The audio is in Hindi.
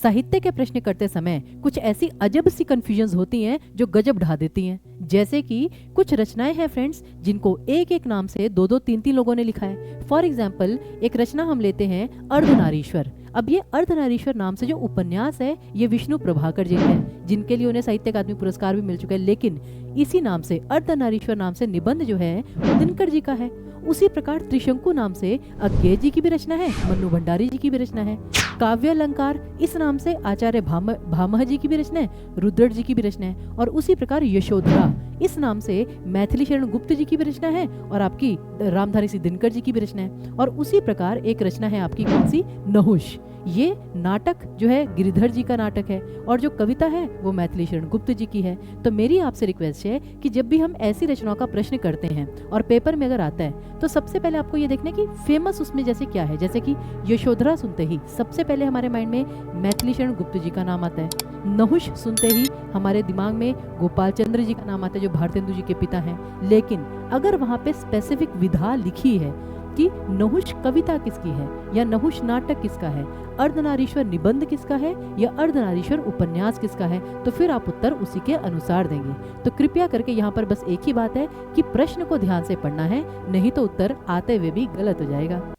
साहित्य के प्रश्न करते समय कुछ ऐसी अजब सी कंफ्यूजन होती हैं जो गजब ढा देती हैं। जैसे कि कुछ रचनाएं हैं फ्रेंड्स जिनको एक एक नाम से दो दो तीन तीन लोगों ने लिखा है। फॉर एग्जाम्पल एक रचना हम लेते हैं अर्धनारीश्वर। अब ये अर्धनारीश्वर नाम से जो उपन्यास है ये विष्णु प्रभाकर जी है, जिनके लिए उन्हें साहित्य अकादमी पुरस्कार भी मिल चुका है। लेकिन इसी नाम से अर्धनारीश्वर नाम से निबंध जो है वो दिनकर जी का है। उसी प्रकार त्रिशंकु नाम से अज्ञेय जी की भी रचना है, मन्नू भंडारी जी की भी रचना है। काव्य अलंकार इस नाम से आचार्य भामह जी की भी रचना है, रुद्रट जी की भी रचना है। और उसी प्रकार यशोधरा इस नाम से मैथिली शरण गुप्त जी की भी रचना है और आपकी रामधारी सिंह दिनकर जी की भी रचना है। और उसी प्रकार एक रचना है आपकी कौन सी, नहुष। ये नाटक जो है गिरिधर जी का नाटक है और जो कविता है वो मैथिली शरण गुप्त जी की है। तो मेरी आपसे रिक्वेस्ट है कि जब भी हम ऐसी रचनाओं का प्रश्न करते हैं और पेपर में अगर आता है तो सबसे पहले आपको ये देखना है कि फेमस उसमें जैसे क्या है। जैसे कि यशोधरा सुनते ही सबसे पहले हमारे माइंड में मैथिली शरण गुप्त जी का नाम आता है। नहुष सुनते ही हमारे दिमाग में गोपाल चंद्र जी का नाम आता है जो भारतेंदु जी के पिता हैं। लेकिन अगर वहाँ पे स्पेसिफिक विधा लिखी है कि नहुष कविता किसकी है या नहुष नाटक किसका है, अर्धनारीश्वर निबंध किसका है या अर्धनारीश्वर उपन्यास किसका है, तो फिर आप उत्तर उसी के अनुसार देंगे। तो कृपया करके यहाँ पर बस एक ही बात है कि प्रश्न को ध्यान से पढ़ना है, नहीं तो उत्तर आते हुए भी गलत हो जाएगा।